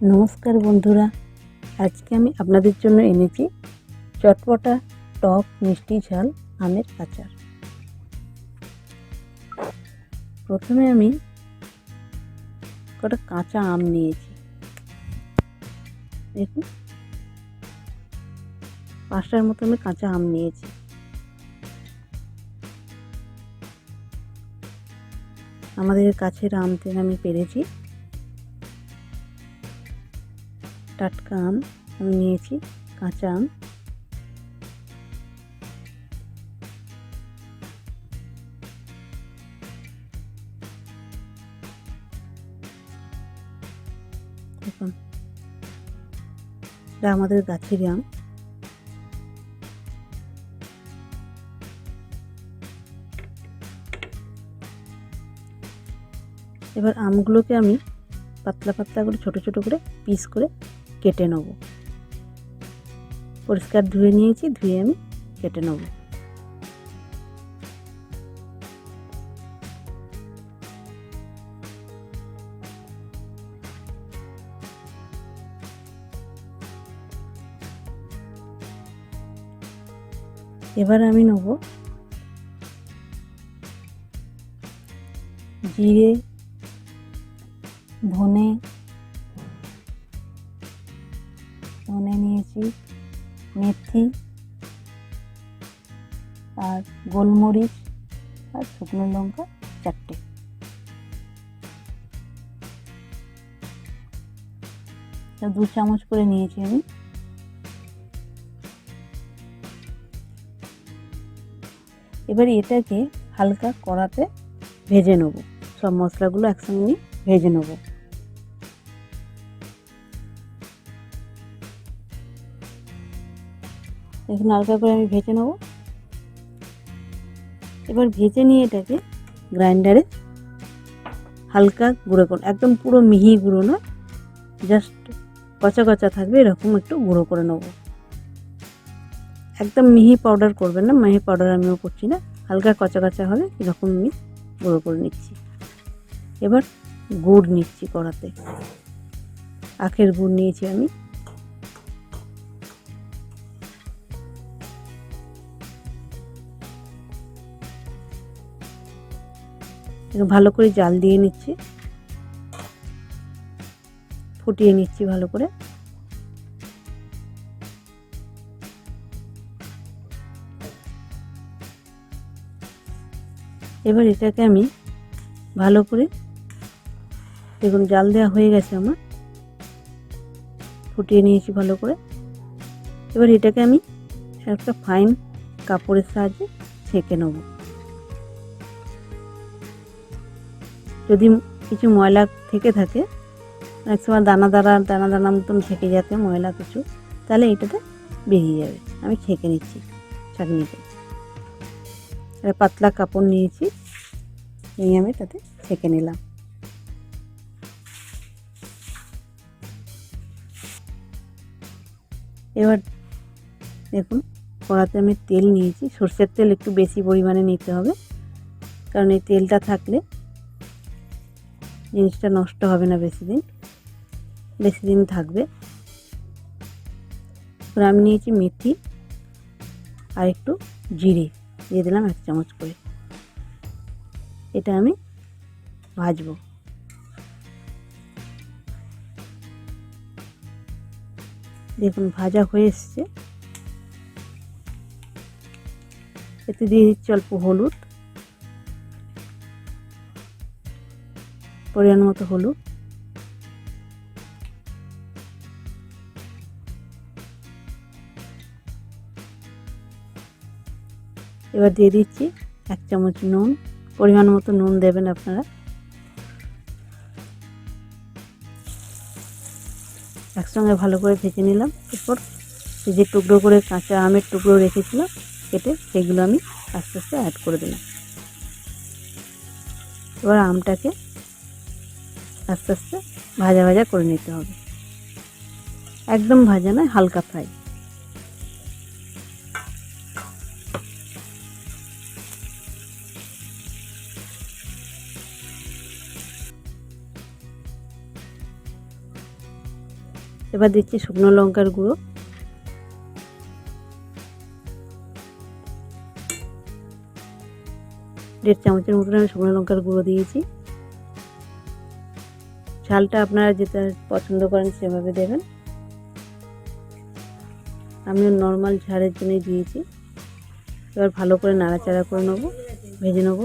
নমস্কার বন্ধুরা, আজকে আমি আপনাদের জন্য এনেছি চটপটা টক মিষ্টি ঝাল আমের আচার। প্রথমে আমি কটা কাঁচা আম নিয়েছি। দেখুন, 5টার মতো আমি কাঁচা আম নিয়েছি। আমাদের কাছের আম থেকে আমি পেরেছি। টাটকা আম আমি নিয়েছি, কাঁচা আম। দেখুন, এটা আমাদের গাছের আম। এবার আমগুলোকে আমি পাতলা পাতলা করে ছোট ছোট করে পিস করে কেটে নেব। পরিষ্কার ধুয়ে নিয়েছি, ধুয়ে আমি কেটে নেব। এবার আমি নেব জিরে, ধনে নিয়েছি, মেথি আর গোলমরিচ আর শুকনো লঙ্কা 4টে। তা 2 চামচ করে নিয়েছি আমি। এবার এটাকে হালকা কড়াতে ভেজে নেব। সব মশলাগুলো একসঙ্গে ভেজে নেব। দেখুন, হালকা করে আমি ভেজে নেব। এবার ভেজে নিয়ে এটাকে গ্রাইন্ডারে হালকা গুঁড়ো করুন। একদম পুরো মিহি গুঁড়ো না, জাস্ট কচা কচা থাকবে এরকম একটু গুঁড়ো করে নেব। একদম মিহি পাউডার করবেন না, মিহি পাউডার আমিও করছি না। হালকা কচা কচা হবে এরকম আমি গুঁড়ো করে নিচ্ছি। এবার গুড় নিচ্ছি কড়াতে। আখের গুড় নিয়েছি আমি। ভালো করে জাল দিয়ে নিচ্ছি, ফুটিয়ে নিচ্ছি ভালো করে। এবার এটাকে আমি ভালো করে, দেখুন জাল দেওয়া হয়ে গেছে আমার, ফুটিয়ে নিয়েছি ভালো করে। এবার এটাকে আমি একটা ফাইন কাপড়ের সাহায্যে ছেঁকে নেব। যদি কিছু ময়লা থেকে থাকে, অনেক সময় দানা দানা মতন থেকে যাতে ময়লা কিছু, তাহলে এটাতে বেরিয়ে যাবে। আমি ছেঁকে নিচ্ছি ছাঁকনিতে। পাতলা কাপড় নিয়েছি, নিয়ে আমি তাতে ছেঁকে নিলাম। এবার দেখুন, কড়াতে আমি তেল নিয়েছি। সরষের তেল একটু বেশি পরিমাণে নিতে হবে, কারণ এই তেলটা থাকলে জিনিসটা নষ্ট হবে না, বেশি দিন থাকবে। এবার আমি নিয়েছি মেথি আর একটু জিরে, দিয়ে দিলাম 1 চামচ করে। এটা আমি ভাজবো। দেখুন ভাজা হয়ে এসছে। এতে দিয়ে দিচ্ছি অল্প হলুদ, পরিমাণ মতো হলুদ। এবার দিয়ে দিচ্ছি 1 চামচ নুন। পরিমাণ মতো নুন দেবেন আপনারা। একসঙ্গে ভালো করে ভেজে নিলাম। এরপর যে টুকরো করে কাঁচা আমের টুকরো রেখেছিলাম কেটে, সেগুলো আমি আস্তে আস্তে অ্যাড করে দিলাম। এবার আমটাকে আস্তে আস্তে ভাজা ভাজা করে নিতে হবে। একদম ভাজা নয়, হালকা ফ্রাই। এবার দিচ্ছি শুকনো লঙ্কার গুঁড়ো, দেড় চামচের মতন আমি শুকনো লঙ্কার গুঁড়ো দিয়েছি। ঝালটা আপনারা যেটা পছন্দ করেন সেভাবে দেবেন, আমিও নর্মাল ঝালের জন্যই দিয়েছি। এবার ভালো করে নাড়াচাড়া করে নেব, ভেজে নেব।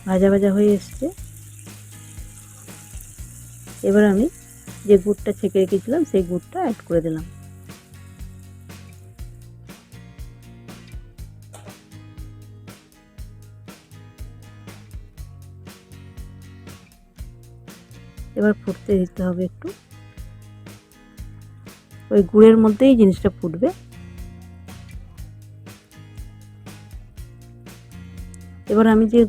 ভাজা ভাজা হয়ে এসছে। এবার আমি যে গুড়টা ছেঁকে রেখেছিলাম সেই গুড়টা অ্যাড করে দিলাম। এবার ফুটতে দিতে হবে একটু, ওই গুড়ের মধ্যেই জিনিসটা ফুটবে। এবার আমি যে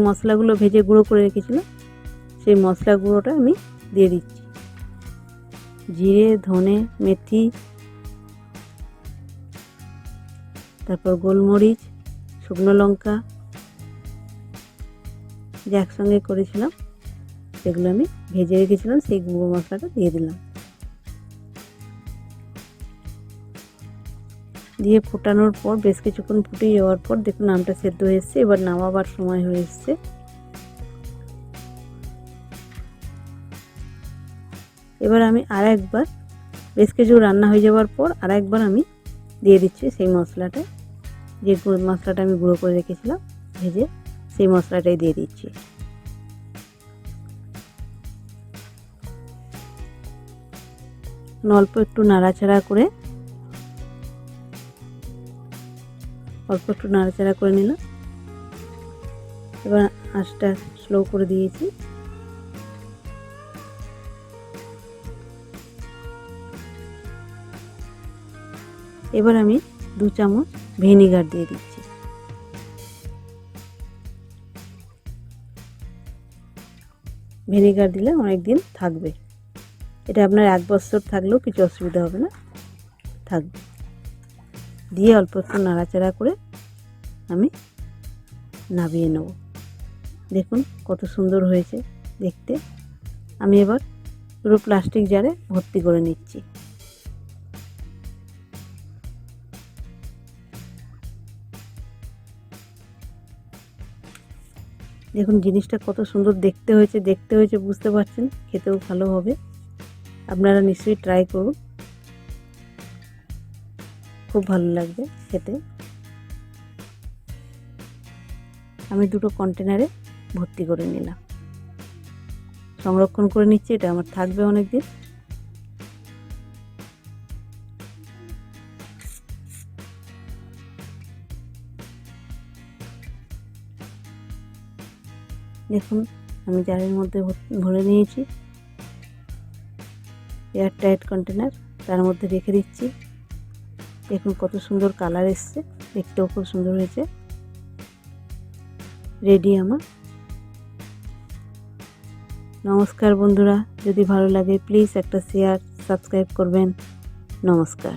মশলাগুলো ভেজে গুঁড়ো করে রেখেছিলাম সেই মশলা গুঁড়োটা আমি দিয়ে দিচ্ছি। জিরে, ধনে, মেথি, তারপর গোলমরিচ, শুকনো লঙ্কা যে একসঙ্গে করেছিলাম সেগুলো আমি ভেজে রেখেছিলাম, সেই গুঁড়ো মশলাটা দিয়ে দিলাম। দিয়ে ফোটানোর পর বেশ কিছুক্ষণ ফুটিয়ে যাওয়ার পর দেখুন আমটা সেদ্ধ হয়ে এসছে। এবার নামাবার সময় হয়ে এসছে। এবার আমি আরেকবার, বেশ কিছু রান্না হয়ে যাওয়ার পর আরেকবার আমি দিয়ে দিচ্ছি সেই মশলাটা, যে মশলাটা আমি গুঁড়ো করে রেখেছিলাম ভেজে, সেই মশলাটাই দিয়ে দিচ্ছি। অল্প একটু নাড়াচাড়া করে নিলাম। এবার আঁচটা স্লো করে দিয়েছি। এবার আমি 2 চামচ ভিনেগার দিয়ে দিচ্ছি। ভিনেগার দিলে অনেক দিন থাকবে, এটা আপনার 1 বছর থাকলেও কিছু অসুবিধা হবে না, থাকবে। দিয়ে অল্প একটু নাড়াচাড়া করে আমি নামিয়ে নেব। দেখুন কত সুন্দর হয়েছে দেখতে। আমি এবার পুরো প্লাস্টিক জারে ভর্তি করে নিচ্ছি। দেখুন জিনিসটা কত সুন্দর দেখতে হয়েছে বুঝতে পারছেন, খেতেও ভালো হবে। আপনারা নিশ্চয়ই ট্রাই করুন, খুব ভালো লাগবে খেতে। আমি 2টো কন্টেনারে ভর্তি করে নিলাম, সংরক্ষণ করে নিচ্ছি, এটা আমার থাকবে অনেক দিন। দেখুন আমি জারের মধ্যে ভরে নিয়েছি, এয়ার টাইট কন্টেনার, তার মধ্যে রেখে দিচ্ছি। দেখুন কত সুন্দর কালার এসছে, দেখতেও খুব সুন্দর হয়েছে। রেডি আমার। নমস্কার বন্ধুরা, যদি ভালো লাগে প্লিজ একটা শেয়ার, সাবস্ক্রাইব করবেন। নমস্কার।